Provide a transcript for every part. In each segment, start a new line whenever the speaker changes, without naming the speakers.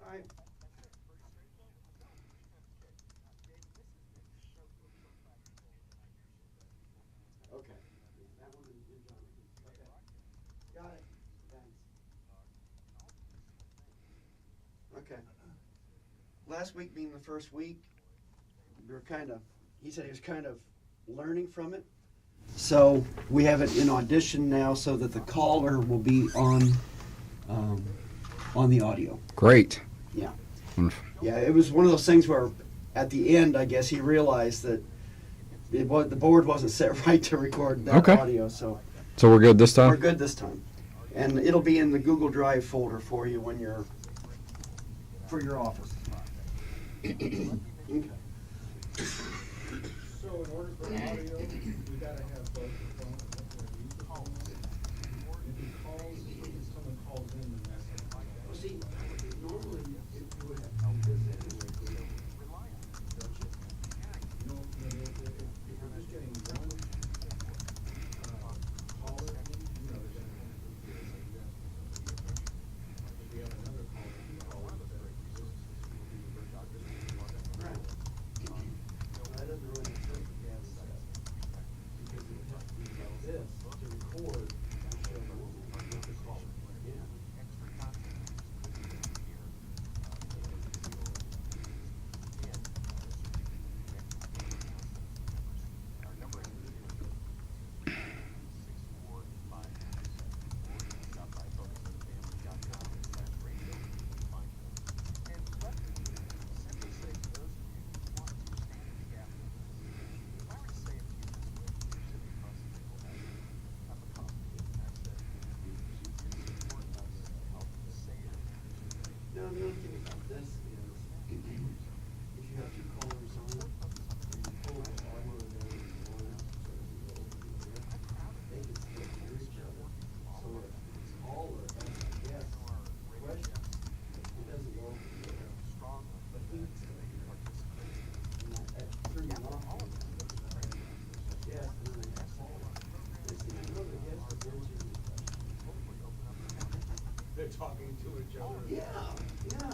All right. Okay. That one in John. Okay. Got it. Thanks. Okay. Last week being the first week, we were he said he was kind of learning from it. So we have it in audition now so that the caller will be on the audio.
Great.
Yeah.
Wonderful.
Yeah, it was one of those things where at the end, I guess he realized that the board wasn't set right to record that
Okay.
audio. So
So we're good this time?
we're good this time. And it'll be in the Google Drive folder for you for your office. Okay.
So in order for audio, we gotta have both the phone and the use the phone. If he calls, if someone calls in, then that's it.
Well, see, normally if you would have to do this anyway, don't you?
You know, if you're just getting one, caller, you know, then if we have another caller, he calls,
Right. That doesn't really make sense if you have it set up. Because it would have to be like this to record and show the woman with the caller. Yeah. No, the only thing about this is, if you have two callers on it, and you pull the audio there and one out, so it doesn't go over the other, they can still hear each other. So if the caller has a guess question, it doesn't go over the other. But he can still hear it. And that threw me off. Yes, and then they have caller. They see, I know the guess is answering the question.
they're talking to each other.
Yeah, yeah.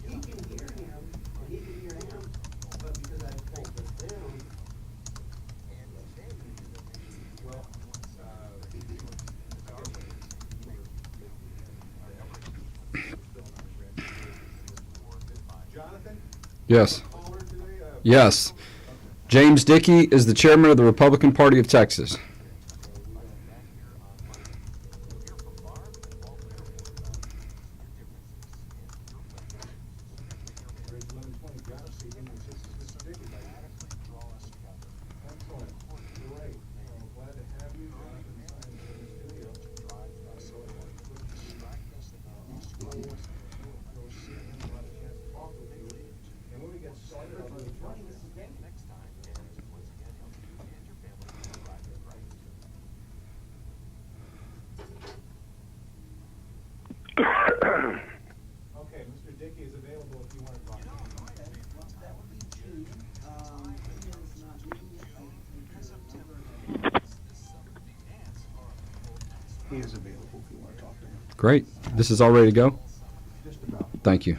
He can hear him, and he can hear him, but because I pulled this down.
Well, Jonathan?
Yes.
Caller today?
Yes. James Dickey is the chairman of the Republican Party of Texas.
Bridge 1120, Jonathan speaking, and this is Mr. Dickey. Excellent, great. Glad to have you, Jonathan, in the studio. You'll see him, we'll have a chance to talk with you. And when we get started, I'll do the next time. Okay, Mr. Dickey is available if you want to talk to him.
Okay, well, that would be June. He is not meeting yet.
He is available if you want to talk to him.
Great. This is all ready to go?
Just about.
Thank you.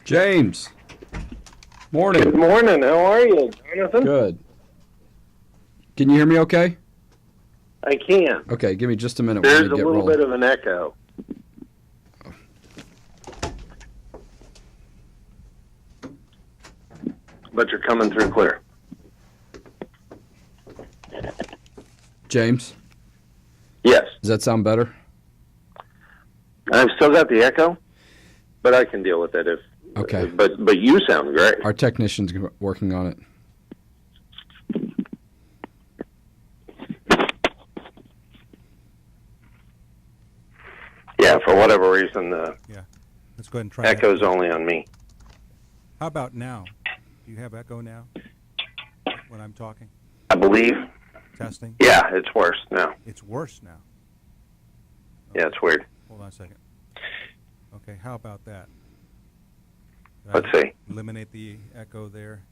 James.
Good
Morning.
morning. How are you, Jonathan?
Good. Can you hear me okay?
I can.
Okay, give me just a minute. We're
There's
gonna
a
get
little
rolling.
bit of an echo. But you're coming through clear.
James,
Yes.
does that sound better?
I've still got the echo, but I can deal with it if.
Okay.
But you sound great.
Our technician's working on it.
Yeah, for whatever reason, the
Yeah. Let's go ahead and try that.
echo's only on me.
How about now? Do you have echo now when I'm talking?
I believe.
Testing?
Yeah, it's worse now.
It's worse now.
Yeah, it's weird.
Hold on a second. Okay, how about that? Did
Let's
I
see.
eliminate the echo there?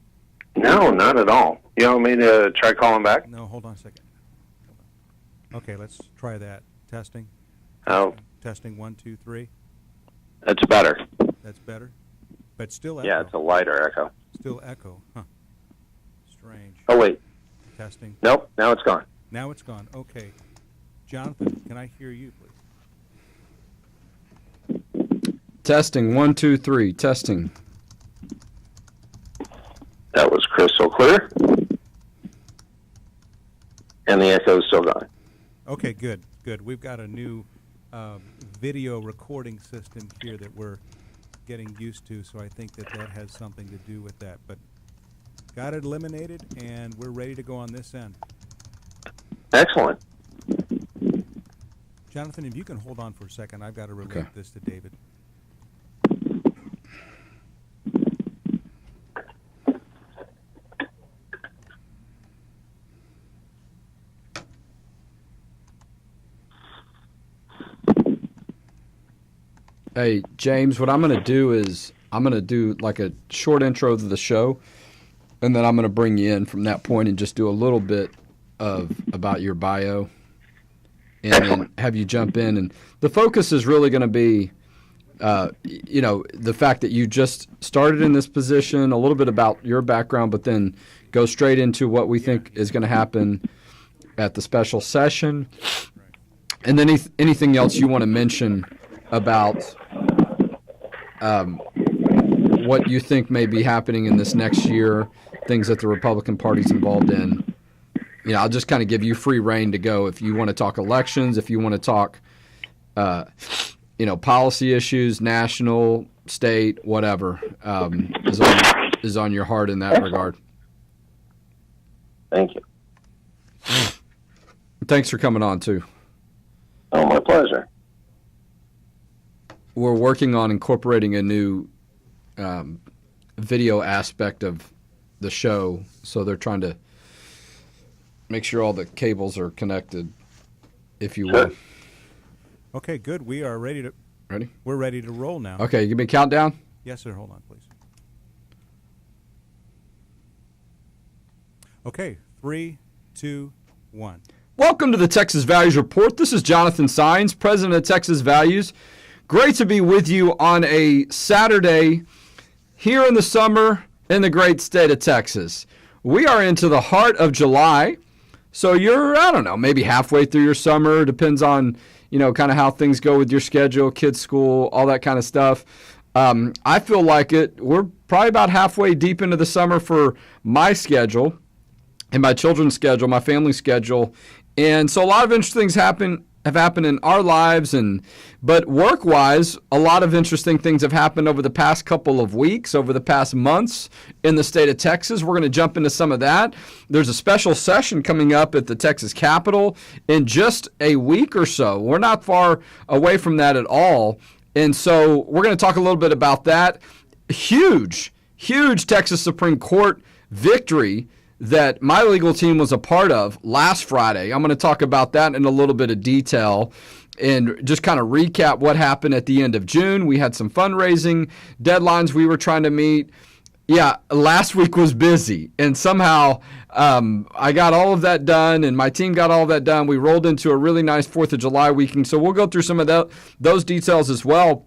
No, not at all. You want me to try calling back?
No, hold on a second. Hold on. Okay, let's try that. Testing.
Oh,
Testing 1, 2, 3.
that's better.
That's better. But still echo.
Yeah, it's a lighter echo.
Still echo. Huh. Strange.
Oh, wait.
Testing.
Nope, now it's gone.
Now it's gone. Okay. Jonathan, can I hear you, please?
Testing 1, 2, 3. Testing.
That was crystal clear. And the echo's still gone.
Okay, good, good. We've got a new video recording system here that we're getting used to, so I think that that has something to do with that. But got it eliminated, and we're ready to go on this end.
Excellent.
Jonathan, if you can hold on for a second, I've got to relate
Okay.
this to David.
Hey, James, what I'm going to do is I'm going to do like a short intro to the show, and then I'm going to bring you in from that point and just do a little bit of about your bio, and then have you jump in. And the focus is really going to be, the fact that you just started in this position, a little bit about your background, but then go straight into what we think is going to happen at the special session, and then anything else you want to mention about what you think may be happening in this next year, things that the Republican Party's involved in. You know, I'll just kind of give you free reign to go if you want to talk elections, if you want to talk, policy issues, national, state, whatever, is on your heart in that regard.
Thank you.
Thanks for coming on, too.
Oh, my pleasure.
We're working on incorporating a new video aspect of the show, so they're trying to make sure all the cables are connected, if you will.
Okay, good. We are ready to.
Ready?
We're ready to roll now.
Okay, give me a countdown.
Yes, sir. Hold on, please. Okay, 3, 2, 1.
Welcome to the Texas Values Report. This is Jonathan Sines, president of Texas Values. Great to be with you on a Saturday here in the summer in the great state of Texas. We are into the heart of July, so you're, maybe halfway through your summer. Depends on, kind of how things go with your schedule, kids' school, all that kind of stuff. I feel like we're probably about halfway deep into the summer for my schedule and my children's schedule, my family's schedule. And so a lot of interesting things have happened in our lives, but work-wise, a lot of interesting things have happened over the past couple of weeks, over the past months in the state of Texas. We're going to jump into some of that. There's a special session coming up at the Texas Capitol in just a week or so. We're not far away from that at all. And so we're going to talk a little bit about that. Huge Texas Supreme Court victory that my legal team was a part of last Friday. I'm going to talk about that in a little bit of detail and just kind of recap what happened at the end of June. We had some fundraising deadlines we were trying to meet. Yeah, last week was busy, and somehow I got all of that done, and my team got all of that done. We rolled into a really nice 4th of July weekend, so we'll go through some of those details as well.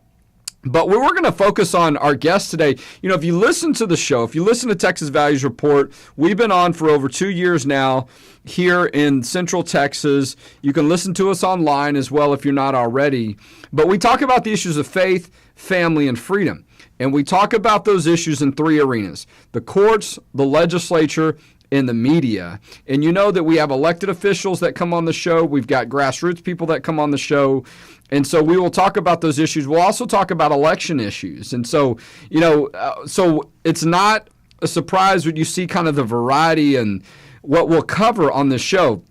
But we're going to focus on our guest today. You know, if you listen to the show, if you listen to Texas Values Report, we've been on for over 2 years now here in Central Texas. You can listen to us online as well if you're not already. But we talk about the issues of faith, family, and freedom. And we talk about those issues in 3 arenas: the courts, the legislature, and the media. And you know that we have elected officials that come on the show. We've got grassroots people that come on the show. And so we will talk about those issues. We'll also talk about election issues. And so, you know, so it's not a surprise when you see kind of the variety and what we'll cover on this show.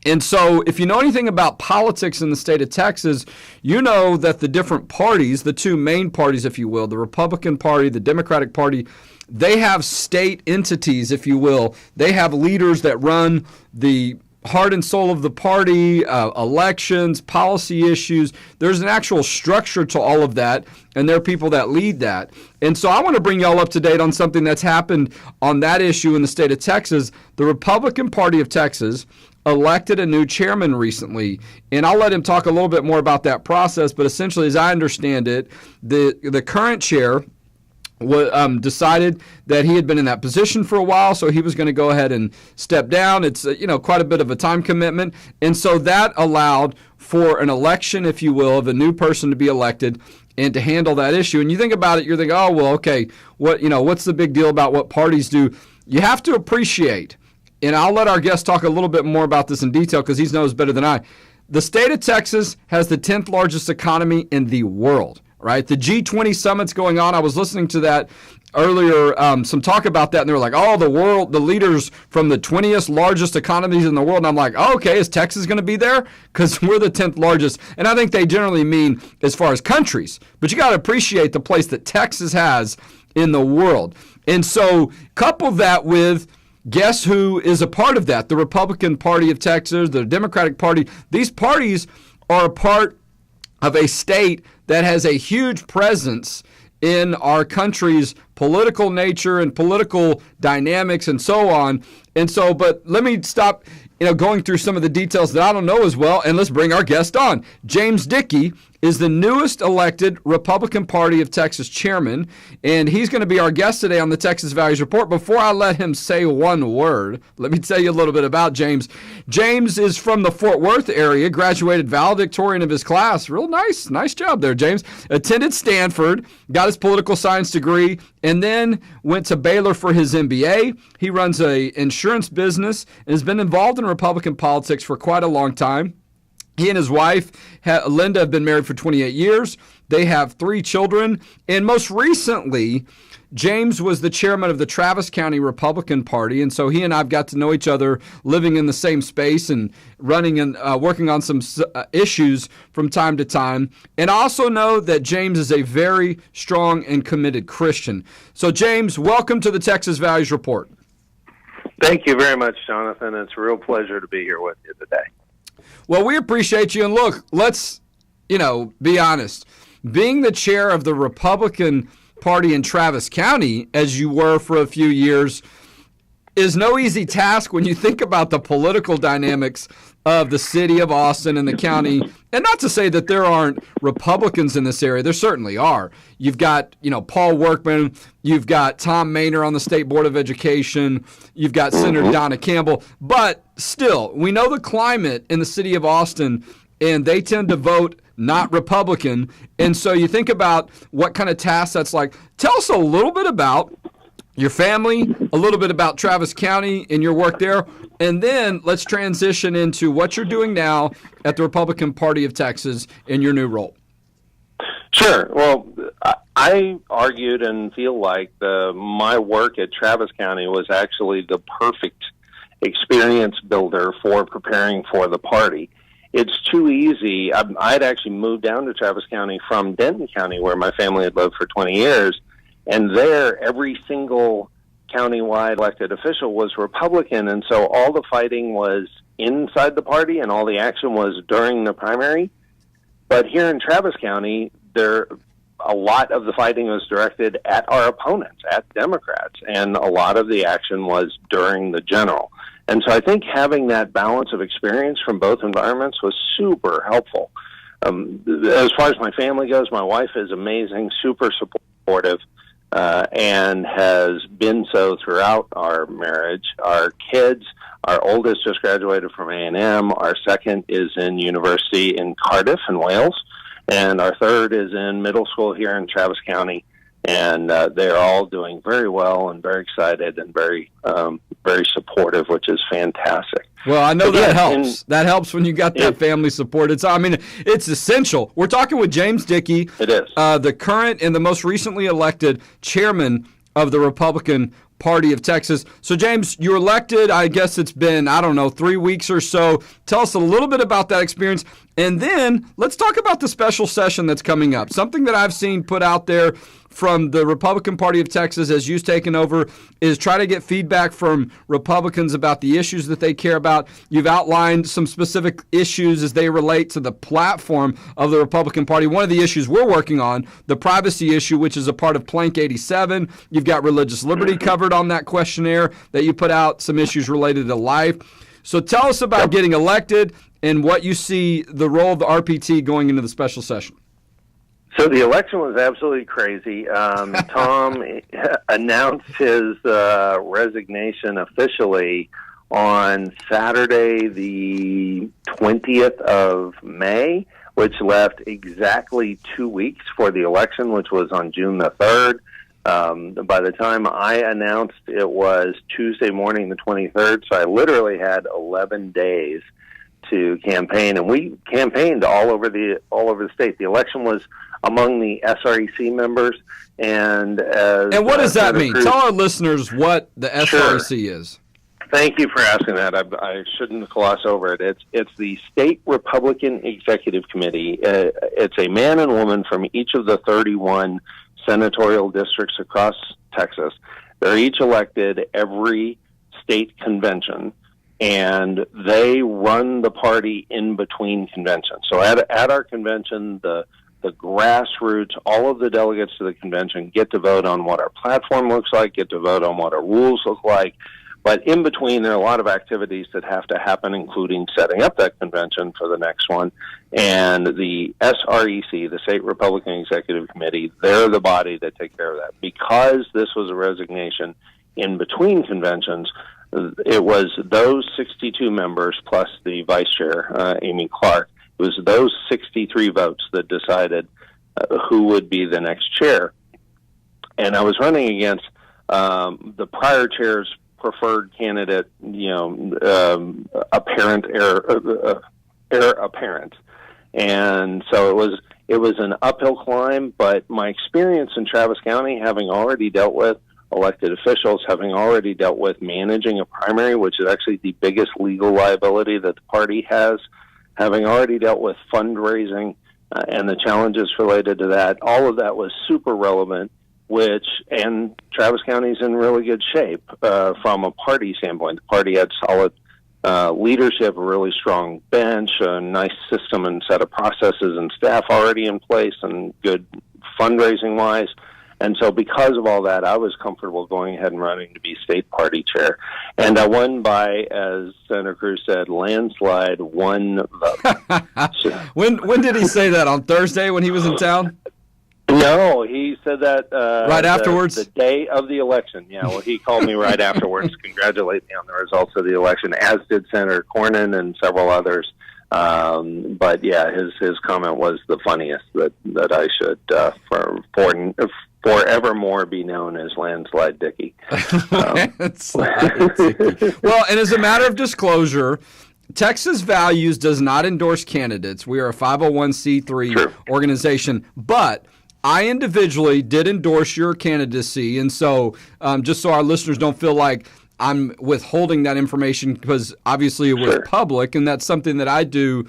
And so if you know anything about politics in the state of Texas, you know that the different parties, the 2 main parties, if you will, the Republican Party, the Democratic Party, they have state entities, if you will. They have leaders that run the heart and soul of the party, elections, policy issues. There's an actual structure to all of that, and there are people that lead that. And so I want to bring y'all up to date on something that's happened on that issue in the state of Texas. The Republican Party of Texas elected a new chairman recently, and I'll let him talk a little bit more about that process. But essentially, as I understand it, the current chair decided that he had been in that position for a while, so he was going to go ahead and step down. It's quite a bit of a time commitment, and so that allowed for an election, if you will, of a new person to be elected and to handle that issue. And you think about it, you're thinking, oh well, okay, what's the big deal about what parties do? You have to appreciate, and I'll let our guest talk a little bit more about this in detail because he knows better than I. The state of Texas has the 10th largest economy in the world. Right, the G20 summit's going on. I was listening to that earlier, some talk about that, and they were like, "Oh, the leaders from the 20th largest economies in the world." And I'm like, oh, "Okay, is Texas going to be there? Because we're the 10th largest." And I think they generally mean as far as countries, but you got to appreciate the place that Texas has in the world. And so, couple that with, guess who is a part of that? The Republican Party of Texas, the Democratic Party. These parties are a part of a state that has a huge presence in our country's political nature and political dynamics and so on. And so, but let me stop, going through some of the details that I don't know as well, and let's bring our guest on. James Dickey is the newest elected Republican Party of Texas chairman, and he's going to be our guest today on the Texas Values Report. Before I let him say one word, let me tell you a little bit about James. James is from the Fort Worth area, graduated valedictorian of his class. Real nice job there, James. Attended Stanford, got his political science degree, and then went to Baylor for his MBA. He runs an insurance business and has been involved in Republican politics for quite a long time. He and his wife, Linda, have been married for 28 years. They have 3 children. And most recently, James was the chairman of the Travis County Republican Party. And so he and I've got to know each other, living in the same space and running and working on some issues from time to time. And I also know that James is a very strong and committed Christian. So, James, welcome to the Texas Values Report.
Thank you very much, Jonathan. It's a real pleasure to be here with you today.
Well, we appreciate you. And look, let's, be honest. Being the chair of the Republican Party in Travis County, as you were for a few years, is no easy task when you think about the political dynamics of the city of Austin and the county. And not to say that there aren't Republicans in this area. There certainly are. You've got, Paul Workman. You've got Tom Maynor on the State Board of Education. You've got Senator Donna Campbell. But still, we know the climate in the city of Austin, and they tend to vote not Republican. And so you think about what kind of task that's like. Tell us a little bit about your family, a little bit about Travis County and your work there, and then let's transition into what you're doing now at the Republican Party of Texas in your new role.
Sure. Well, I argued and feel like my work at Travis County was actually the perfect experience builder for preparing for the party. It's too easy. I'd actually moved down to Travis County from Denton County, where my family had lived for 20 years. And there, every single countywide elected official was Republican, and so all the fighting was inside the party and all the action was during the primary. But here in Travis County, a lot of the fighting was directed at our opponents, at Democrats, and a lot of the action was during the general. And so I think having that balance of experience from both environments was super helpful. as far as my family goes, my wife is amazing, super supportive, and has been so throughout our marriage. Our kids, our oldest just graduated from A&M. Our second is in university in Cardiff in Wales. And our third is in middle school here in Travis County. And they're all doing very well and very excited and very supportive, which is fantastic.
Well, I know
But
that
yeah,
helps. That helps when you got that family support. It's essential. We're talking with James Dickey.
It is.
The current and the most recently elected chairman of the Republican Party of Texas. So, James, you were elected, I guess it's been, 3 weeks or so. Tell us a little bit about that experience. And then let's talk about the special session that's coming up. Something that I've seen put out there from the Republican Party of Texas as you've taken over is try to get feedback from Republicans about the issues that they care about. You've outlined some specific issues as they relate to the platform of the Republican Party. One of the issues we're working on, the privacy issue, which is a part of Plank 87. You've got religious liberty covered on that questionnaire that you put out, some issues related to life. So tell us about getting elected and what you see the role of the RPT going into the special session.
So the election was absolutely crazy. Tom announced his resignation officially on Saturday, the 20th of May, which left exactly 2 weeks for the election, which was on June the 3rd. By the time I announced, it was Tuesday morning, the 23rd. So I literally had 11 days to campaign, and we campaigned all over the state. The election was among the SREC members, and
what does that
Senator
mean?
Cruz,
Tell our listeners what the SREC is.
Thank you for asking that. I shouldn't gloss over it. It's the State Republican Executive Committee. It's a man and woman from each of the 31 senatorial districts across Texas. They're each elected every state convention, and they run the party in between conventions. So at our convention, the grassroots, all of the delegates to the convention get to vote on what our platform looks like, get to vote on what our rules look like. But in between, there are a lot of activities that have to happen, including setting up that convention for the next one. And the SREC, the State Republican Executive Committee, they're the body that take care of that. Because this was a resignation in between conventions, it was those 62 members plus the vice chair, Amy Clark. It was those 63 votes that decided who would be the next chair. And I was running against the prior chair's preferred candidate, apparent heir apparent. And so it was an uphill climb, but my experience in Travis County, having already dealt with elected officials, having already dealt with managing a primary, which is actually the biggest legal liability that the party has, having already dealt with fundraising and the challenges related to that, all of that was super relevant, and Travis County's in really good shape from a party standpoint. The party had solid leadership, a really strong bench, a nice system and set of processes and staff already in place, and good fundraising-wise. And so because of all that, I was comfortable going ahead and running to be state party chair. And I won by, as Senator Cruz said, landslide, 1 vote.
When did he say that? On Thursday when he was in town?
No, he said that
right afterwards?
The day of the election. Yeah, well, he called me right afterwards to congratulate me on the results of the election, as did Senator Cornyn and several others. But yeah, his comment was the funniest, that I should forevermore be known as Landslide Dickey.
Landslide Dickey. Well, and as a matter of disclosure, Texas Values does not endorse candidates. We are a 501c3 organization, but I individually did endorse your candidacy, and so just so our listeners don't feel like I'm withholding that information, because obviously it was public, and that's something that I do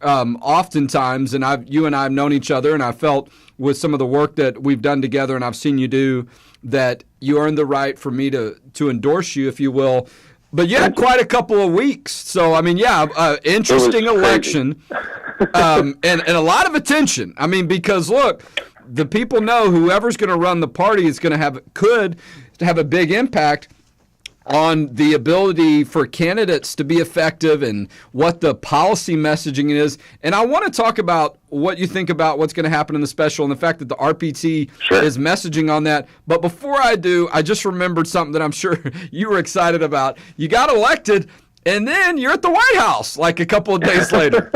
oftentimes, and you and I have known each other, and I felt with some of the work that we've done together and I've seen you do that you earned the right for me to endorse you, if you will. But you had quite a couple of weeks. So, I mean, interesting election and a lot of attention. I mean, because, look, the people know whoever's going to run the party is going to could have a big impact. on the ability for candidates to be effective and what the policy messaging is. And I want to talk about what you think about what's going to happen in the special and the fact that the RPT
Sure.
is messaging on that. But before I do, I just remembered something that I'm sure you were excited about. You got elected, and then you're at the White House like a couple of days later.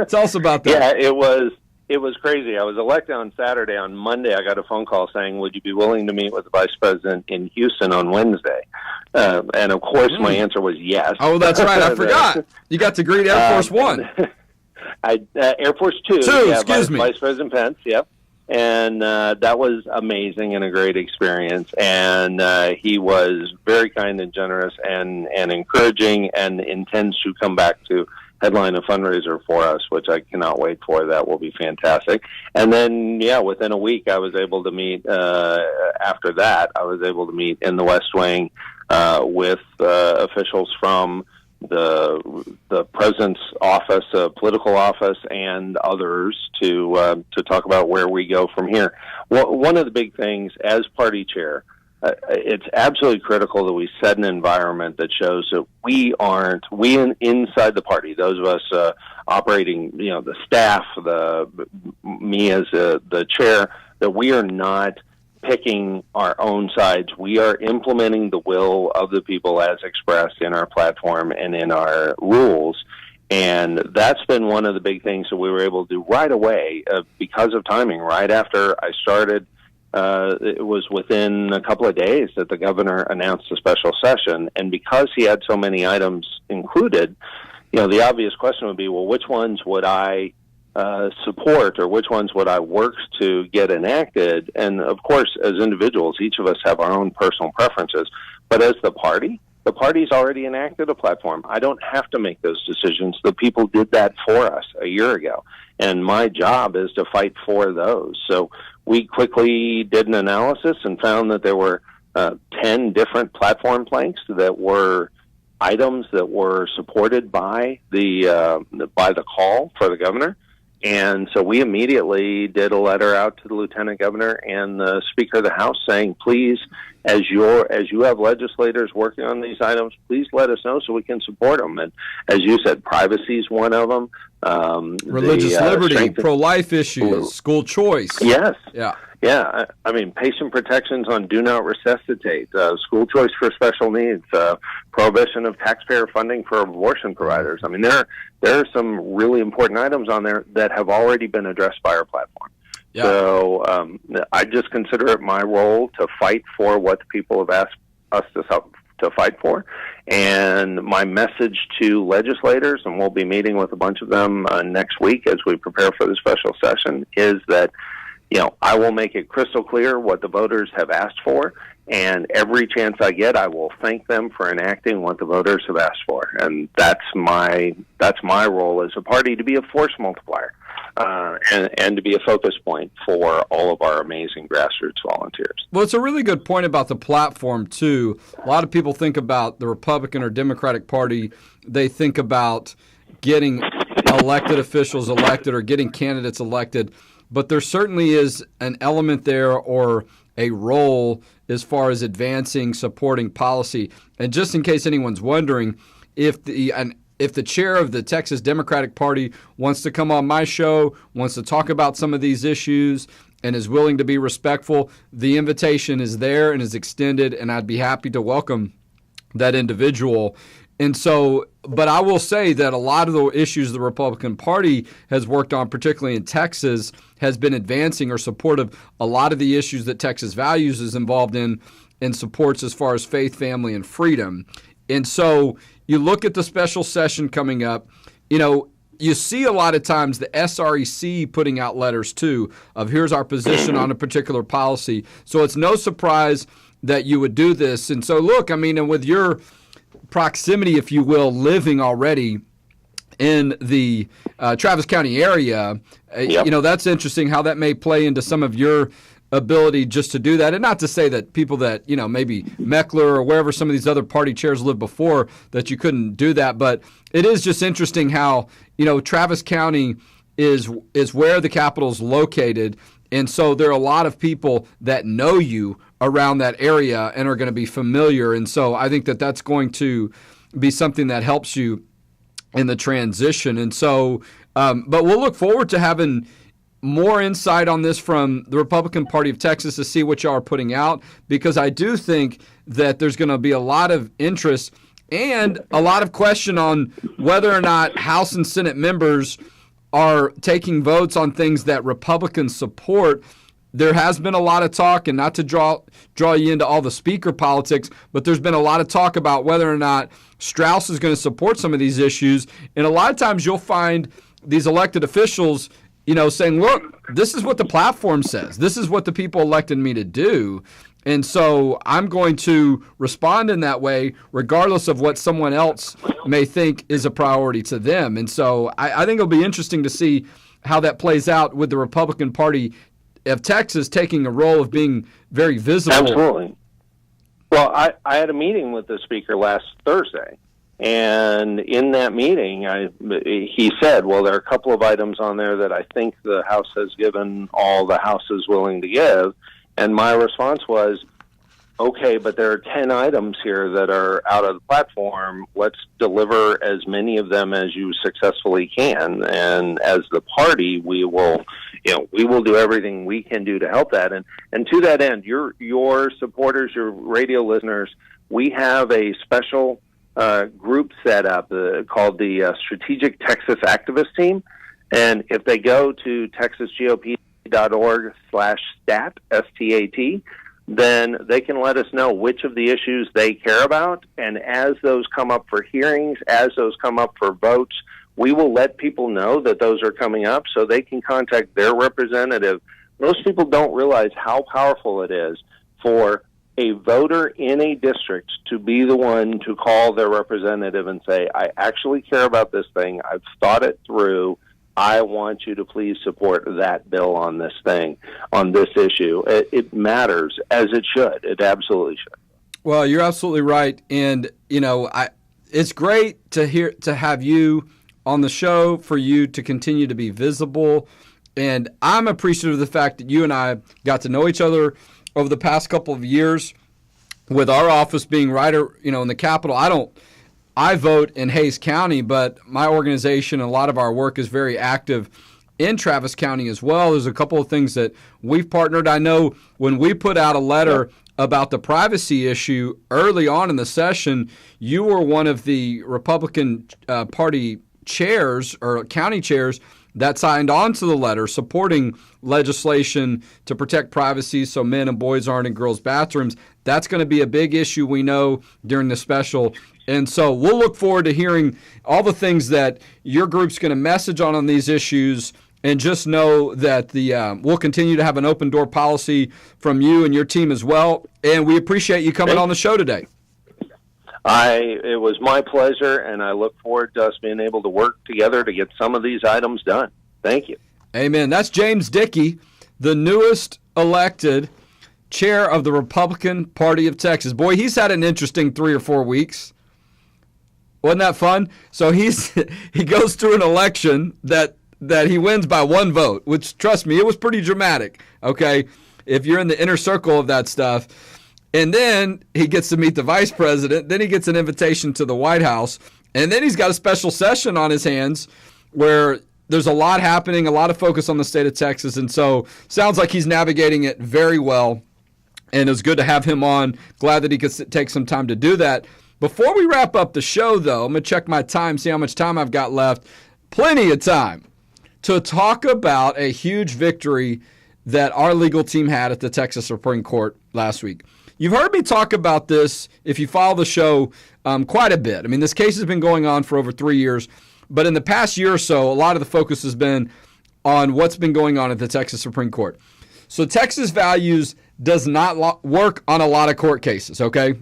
Tell us about that.
Yeah, it was crazy. I was elected on Saturday. On Monday, I got a phone call saying, "Would you be willing to meet with the vice president in Houston on Wednesday?" And of course, my answer was yes.
Oh, that's right. I forgot. You got to greet Air Force One.
Air Force Two.
Two, excuse me.
Vice President Pence. Yep. And that was amazing and a great experience. And he was very kind and generous and encouraging, and intends to come back to headline a fundraiser for us, which I cannot wait for. That will be fantastic. And then, within a week, I was able to meet. After that, I was able to meet in the West Wing with officials from the president's office, political office, and others to talk about where we go from here. One of the big things as party chair, it's absolutely critical that we set an environment that shows that inside the party, those of us operating, the staff, me as the chair, that we are not picking our own sides. We are implementing the will of the people as expressed in our platform and in our rules. And that's been one of the big things that we were able to do right away because of timing. Right after I started, it was within a couple of days that the governor announced a special session. And because he had so many items included, the obvious question would be, well, which ones would I support, or which ones would I work to get enacted? And of course, as individuals, each of us have our own personal preferences. But as the party's already enacted a platform. I don't have to make those decisions. The people did that for us a year ago. And my job is to fight for those. So we quickly did an analysis and found that there were 10 different platform planks that were items that were supported by the call for the governor. And so we immediately did a letter out to the lieutenant governor and the speaker of the House saying, please, as you have legislators working on these items, please let us know so we can support them. And as you said, privacy is one of them.
Religious liberty, pro-life issues, school choice.
Yes.
Yeah.
Yeah, I mean, patient protections on do not resuscitate, school choice for special needs, prohibition of taxpayer funding for abortion providers. I mean, there are some really important items on there that have already been addressed by our platform. Yeah. So I just consider it my role to fight for what the people have asked us to fight for. And my message to legislators, and we'll be meeting with a bunch of them next week as we prepare for the special session, is that I will make it crystal clear what the voters have asked for, and every chance I get, I will thank them for enacting what the voters have asked for. And that's my role as a party, to be a force multiplier and to be a focus point for all of our amazing grassroots volunteers.
Well, it's a really good point about the platform, too. A lot of people think about the Republican or Democratic Party. They think about getting elected officials elected or getting candidates elected. But there certainly is an element there, or a role, as far as advancing, supporting policy. And just in case anyone's wondering, if the chair of the Texas Democratic Party wants to come on my show, wants to talk about some of these issues, and is willing to be respectful, the invitation is there and is extended, and I'd be happy to welcome that individual. And so, but I will say that a lot of the issues the Republican Party has worked on, particularly in Texas, has been advancing or supportive a lot of the issues that Texas Values is involved in and supports as far as faith, family, and freedom. And so you look at the special session coming up, you see a lot of times the SREC putting out letters, too, of here's our position on a particular policy. So it's no surprise that you would do this. And so, look, I mean, and with your proximity, if you will, living already in the Travis County area,
Yep.
That's interesting how that may play into some of your ability just to do that. And not to say that people that, maybe Meckler or wherever some of these other party chairs lived before, that you couldn't do that. But it is just interesting how, Travis County is where the Capitol's located. And so there are a lot of people that know you around that area and are going to be familiar. And so I think that that's going to be something that helps you in the transition. And so, but we'll look forward to having more insight on this from the Republican Party of Texas to see what y'all are putting out, because I do think that there's going to be a lot of interest and a lot of question on whether or not House and Senate members are taking votes on things that Republicans support. There has been a lot of talk, and not to draw you into all the speaker politics, but there's been a lot of talk about whether or not Strauss is going to support some of these issues. And a lot of times you'll find these elected officials, saying, look, this is what the platform says. This is what the people elected me to do. And so I'm going to respond in that way, regardless of what someone else may think is a priority to them. And so I think it'll be interesting to see how that plays out with the Republican Party of Texas taking a role of being very visible.
Absolutely. Well, I had a meeting with the speaker last Thursday, and in that meeting, he said, well, there are a couple of items on there that I think the House has given all the House is willing to give. And my response was, okay, but there are 10 items here that are out of the platform. Let's deliver as many of them as you successfully can. And as the party, we will do everything we can do to help that. And to that end, your supporters, your radio listeners, we have a special group set up called the Strategic Texas Activist Team. And if they go to texasgop.org/stat, S-T-A-T, then they can let us know which of the issues they care about. And as those come up for hearings, as those come up for votes, we will let people know that those are coming up so they can contact their representative. Most people don't realize how powerful it is for a voter in a district to be the one to call their representative and say, I actually care about this thing. I've thought it through. I want you to please support that bill on this thing, on this issue. It matters, as it should. It absolutely should.
Well, you're absolutely right. And, it's great to have you on the show, for you to continue to be visible. And I'm appreciative of the fact that you and I got to know each other over the past couple of years, with our office being right, in the Capitol. I vote in Hays County, but my organization and a lot of our work is very active in Travis County as well. There's a couple of things that we've partnered. I know when we put out a letter about the privacy issue early on in the session, you were one of the Republican Party chairs or county chairs that signed on to the letter supporting legislation to protect privacy so men and boys aren't in girls' bathrooms. That's going to be a big issue, we know, during the special. And so we'll look forward to hearing all the things that your group's going to message on these issues. And just know that we'll continue to have an open door policy from you and your team as well. And we appreciate you coming on the show today.
It was my pleasure, and I look forward to us being able to work together to get some of these items done. Thank you.
Amen. That's James Dickey, the newest elected chair of the Republican Party of Texas. Boy, he's had an interesting 3 or 4 weeks. Wasn't that fun? So he goes through an election that he wins by 1 vote, which, trust me, it was pretty dramatic, okay, if you're in the inner circle of that stuff. And then he gets to meet the vice president. Then he gets an invitation to the White House. And then he's got a special session on his hands where there's a lot happening, a lot of focus on the state of Texas. And so sounds like he's navigating it very well. And it's good to have him on. Glad that he could take some time to do that. Before we wrap up the show, though, I'm going to check my time, see how much time I've got left. Plenty of time to talk about a huge victory that our legal team had at the Texas Supreme Court last week. You've heard me talk about this, if you follow the show, quite a bit. I mean, this case has been going on for over 3 years, but in the past year or so, a lot of the focus has been on what's been going on at the Texas Supreme Court. So Texas Values does not work on a lot of court cases, okay?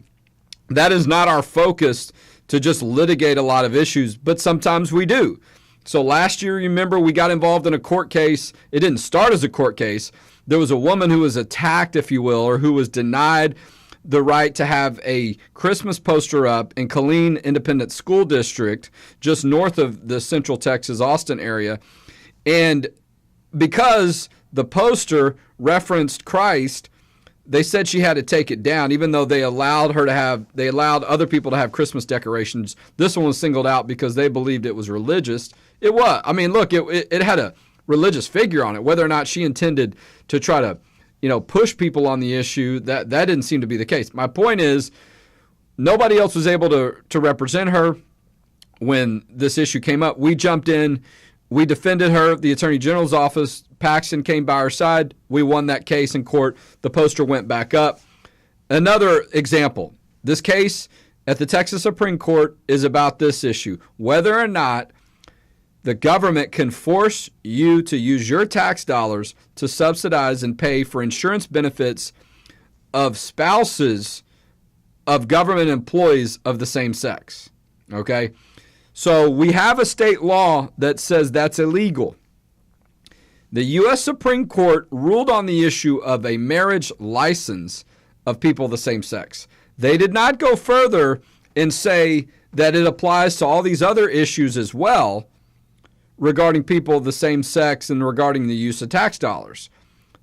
That is not our focus, to just litigate a lot of issues, but sometimes we do. So last year, you remember, we got involved in a court case. It didn't start as a court case. There was a woman who was attacked, if you will, or who was denied the right to have a Christmas poster up in Killeen Independent School District, just north of the Central Texas, Austin area. And because the poster referenced Christ, they said she had to take it down, even though they allowed other people to have Christmas decorations. This one was singled out because they believed it was religious. It was. I mean, look, it had a religious figure on it. Whether or not she intended to try to, push people on the issue, that didn't seem to be the case. My point is, nobody else was able to represent her when this issue came up. We jumped in. We defended her. The Attorney General's office, Paxton, came by our side. We won that case in court. The poster went back up. Another example, this case at the Texas Supreme Court is about this issue, whether or not the government can force you to use your tax dollars to subsidize and pay for insurance benefits of spouses of government employees of the same sex. Okay? So we have a state law that says that's illegal. The U.S. Supreme Court ruled on the issue of a marriage license of people of the same sex. They did not go further and say that it applies to all these other issues as well regarding people of the same sex and regarding the use of tax dollars.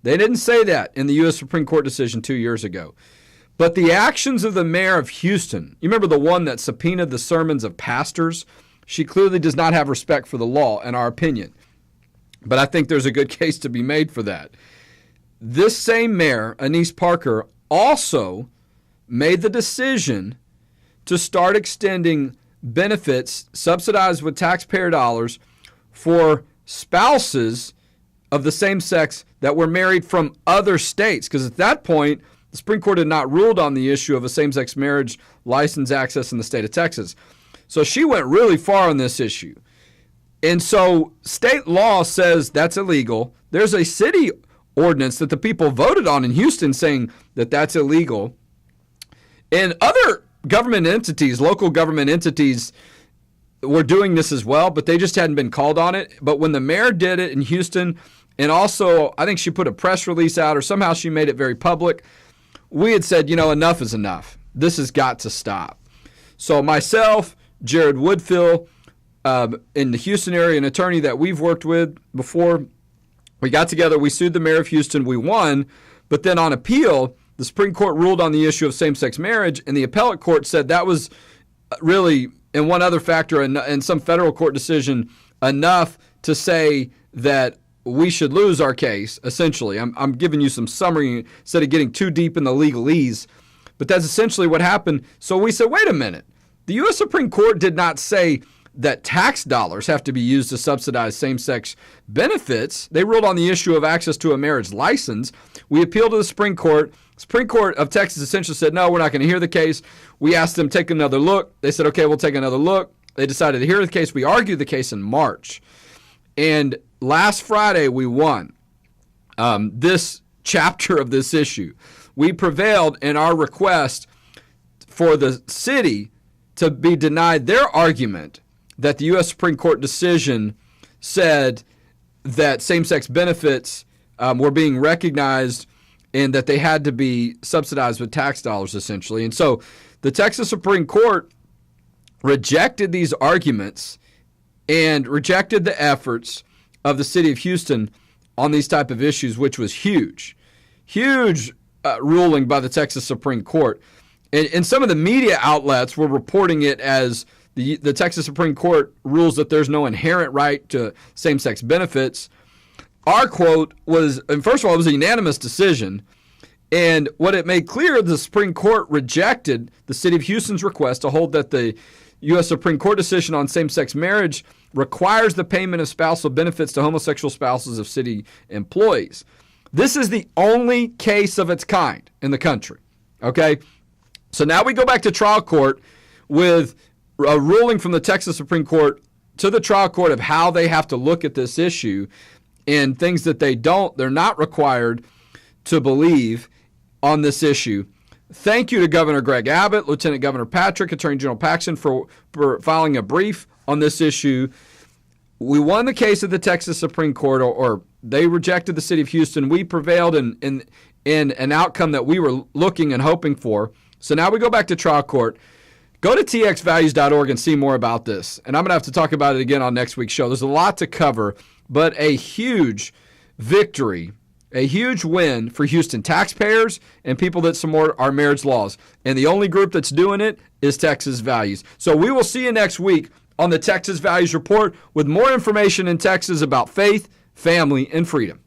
They didn't say that in the U.S. Supreme Court decision 2 years ago. But the actions of the mayor of Houston, you remember the one that subpoenaed the sermons of pastors? She clearly does not have respect for the law, in our opinion. But I think there's a good case to be made for that. This same mayor, Anise Parker, also made the decision to start extending benefits subsidized with taxpayer dollars for spouses of the same sex that were married from other states. Because at that point, the Supreme Court had not ruled on the issue of a same-sex marriage license access in the state of Texas. So she went really far on this issue. And so state law says that's illegal. There's a city ordinance that the people voted on in Houston saying that that's illegal. And other government entities, local government entities, were doing this as well, but they just hadn't been called on it. But when the mayor did it in Houston, and also I think she put a press release out or somehow she made it very public, we had said, enough is enough. This has got to stop. So myself, Jared Woodfill, in the Houston area, an attorney that we've worked with before, we got together, we sued the mayor of Houston, we won, but then on appeal, the Supreme Court ruled on the issue of same-sex marriage, and the appellate court said that was really, and one other factor, and some federal court decision, enough to say that we should lose our case, essentially. I'm giving you some summary instead of getting too deep in the legalese, but that's essentially what happened. So we said, wait a minute. The U.S. Supreme Court did not say that tax dollars have to be used to subsidize same-sex benefits. They ruled on the issue of access to a marriage license. We appealed to the Supreme Court. Supreme Court of Texas essentially said, no, we're not going to hear the case. We asked them to take another look. They said, okay, we'll take another look. They decided to hear the case. We argued the case in March. And last Friday, we won this chapter of this issue. We prevailed in our request for the city to be denied their argument that the U.S. Supreme Court decision said that same-sex benefits were being recognized and that they had to be subsidized with tax dollars, essentially. And so the Texas Supreme Court rejected these arguments and rejected the efforts of the city of Houston on these type of issues, which was huge. Huge ruling by the Texas Supreme Court. And some of the media outlets were reporting it as the Texas Supreme Court rules that there's no inherent right to same-sex benefits. Our quote was, and first of all, it was a unanimous decision. And what it made clear, the Supreme Court rejected the city of Houston's request to hold that the U.S. Supreme Court decision on same-sex marriage requires the payment of spousal benefits to homosexual spouses of city employees. This is the only case of its kind in the country. Okay? So now we go back to trial court with a ruling from the Texas Supreme Court to the trial court of how they have to look at this issue and things that they're not required to believe on this issue. Thank you to Governor Greg Abbott, Lieutenant Governor Patrick, Attorney General Paxton for filing a brief on this issue. We won the case at the Texas Supreme Court, or they rejected the city of Houston. We prevailed in an outcome that we were looking and hoping for. So now we go back to trial court. Go to txvalues.org and see more about this. And I'm going to have to talk about it again on next week's show. There's a lot to cover, but a huge victory, A huge win for Houston taxpayers and people that support our marriage laws. And the only group that's doing it is Texas Values. So we will see you next week on the Texas Values Report with more information in Texas about faith, family, and freedom.